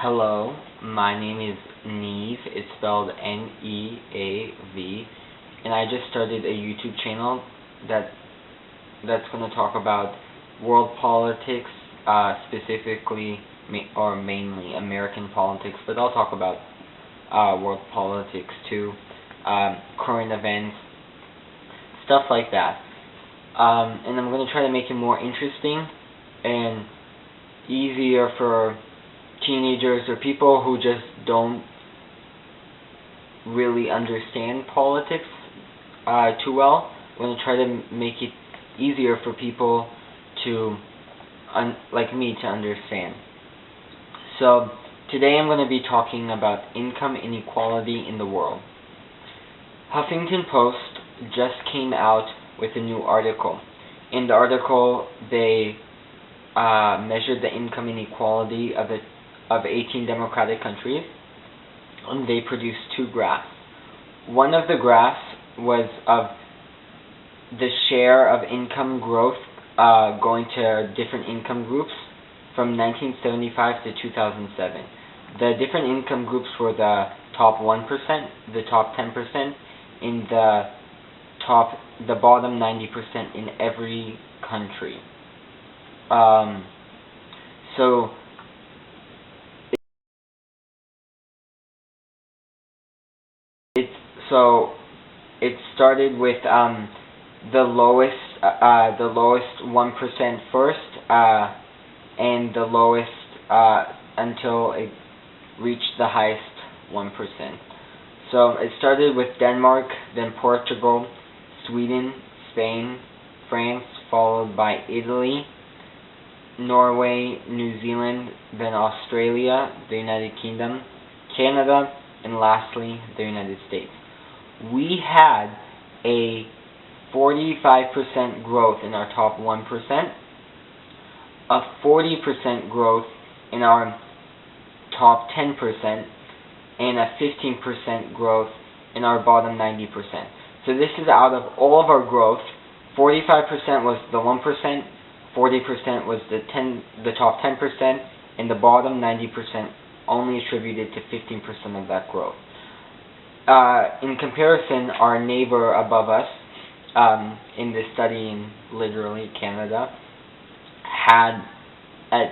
Hello, my name is Neve. It's spelled N-E-A-V, and I just started a YouTube channel that's going to talk about world politics, specifically or mainly American politics, but I'll talk about world politics too, current events, stuff like that. And I'm going to try to make it more interesting and easier for teenagers or people who just don't really understand politics too well. I'm going to try to make it easier for people to, like me, to understand. So today I'm going to be talking about income inequality in the world. Huffington Post just came out with a new article. In the article, they measured the income inequality of 18 democratic countries, and they produced two graphs. One of the graphs was of the share of income growth going to different income groups from 1975 to 2007. The different income groups were the top 1%, the top 10%, and the bottom 90% in every country. So it started with the lowest 1% first, and the lowest until it reached the highest 1%. So it started with Denmark, then Portugal, Sweden, Spain, France, followed by Italy, Norway, New Zealand, then Australia, the United Kingdom, Canada, and lastly, the United States. We had a 45% growth in our top 1%, a 40% growth in our top 10%, and a 15% growth in our bottom 90%. So this is out of all of our growth. 45% was the 1%, 40% was the top 10%, and the bottom 90% only attributed to 15% of that growth. In comparison, our neighbor above us, in this study in literally Canada, had a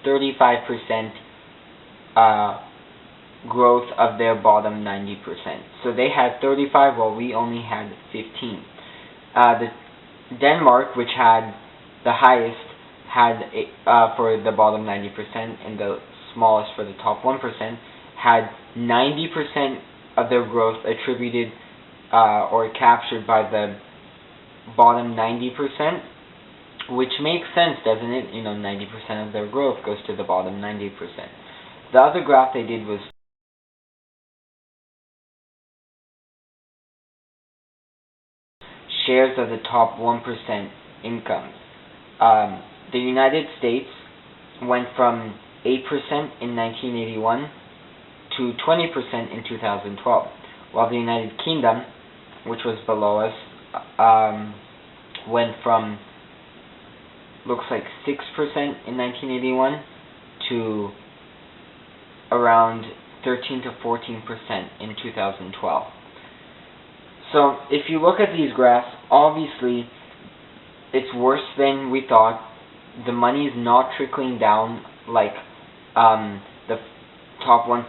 35% growth of their bottom 90%. So they had 35 while we only had 15. Denmark, which had the highest, had for the bottom 90% and the smallest for the top 1%, had 90% of their growth attributed or captured by the bottom 90%, which makes sense, doesn't it? 90% of their growth goes to the bottom 90%. The other graph they did was shares of the top 1% incomes. The United States went from 8% in 1981 to 20% in 2012, while the United Kingdom, which was below us, went from, looks like 6% in 1981 to around 13 to 14% in 2012. So if you look at these graphs, obviously it's worse than we thought. The money is not trickling down like the top 1%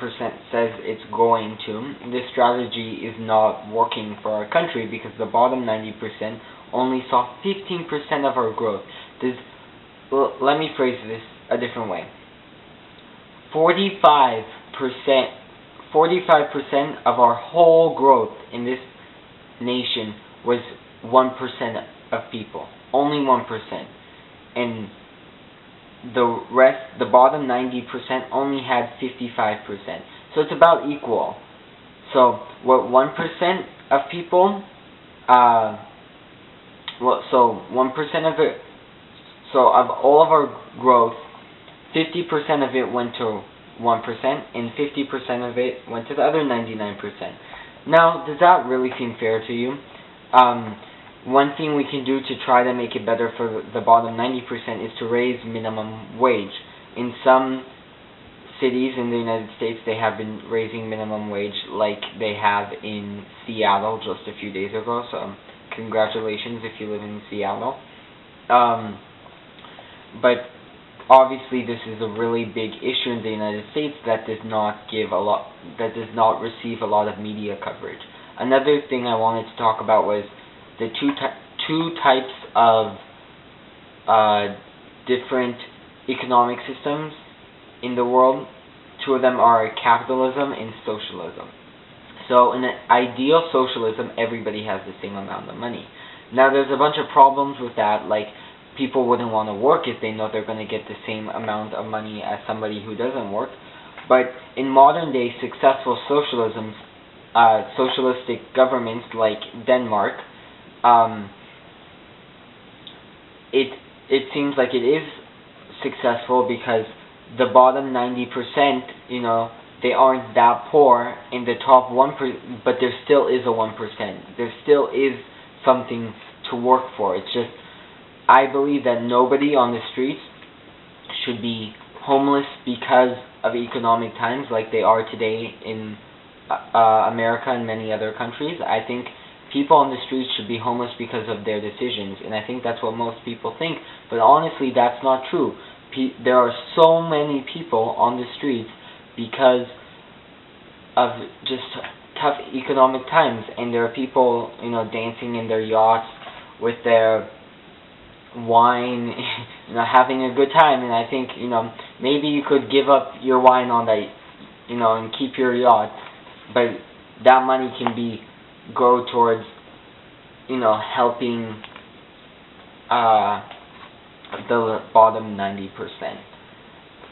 says it's going to. This strategy is not working for our country because the bottom 90% only saw 15% of our growth. Let me phrase this a different way. 45% of our whole growth in this nation was 1% of people. Only 1%. And the rest, the bottom 90% only had 55%. So it's about equal. So what 1% of people, so 1% of it, so of all of our growth, 50% of it went to 1% and 50% of it went to the other 99%. Now, does that really seem fair to you? One thing we can do to try to make it better for the bottom 90% is to raise minimum wage. In some cities in the United States, they have been raising minimum wage like they have in Seattle just a few days ago, so congratulations if you live in Seattle. But obviously this is a really big issue in the United States that does not receive a lot of media coverage. Another thing I wanted to talk about was the two types of different economic systems in the world. Two of them are capitalism and socialism. So in an ideal socialism, everybody has the same amount of money. Now there's a bunch of problems with that, like people wouldn't want to work if they know they're going to get the same amount of money as somebody who doesn't work. But in modern day successful socialisms, socialistic governments like Denmark, it seems like it is successful because the bottom 90%, they aren't that poor. In the top 1%, but there still is a 1%. There still is something to work for. It's just, I believe that nobody on the streets should be homeless because of economic times like they are today in America and many other countries. I think people on the streets should be homeless because of their decisions, and I think that's what most people think, but honestly that's not true. There are so many people on the streets because of just tough economic times, and there are people, dancing in their yachts with their wine, having a good time, and I think, maybe you could give up your wine on that, and keep your yacht, but that money can go towards, helping the bottom 90%.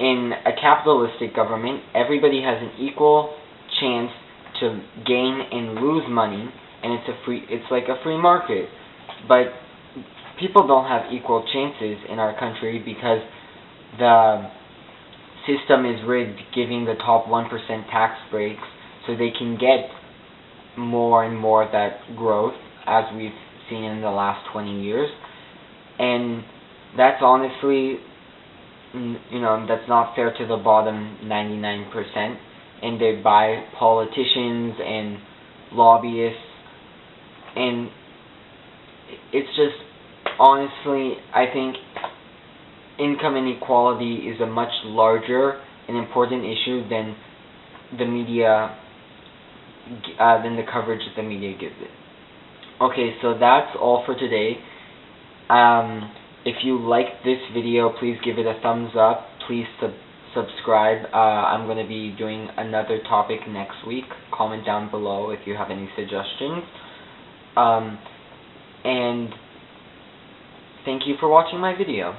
In a capitalistic government, everybody has an equal chance to gain and lose money, and it's like a free market. But people don't have equal chances in our country because the system is rigged, giving the top 1% tax breaks so they can get more and more of that growth, as we've seen in the last 20 years. And that's honestly, that's not fair to the bottom 99%. And they buy politicians and lobbyists, and it's just, honestly, I think income inequality is a much larger and important issue than the media, than the coverage that the media gives it. Okay, so that's all for today. If you liked this video, please give it a thumbs up. Please subscribe. I'm going to be doing another topic next week. Comment down below if you have any suggestions. And thank you for watching my video.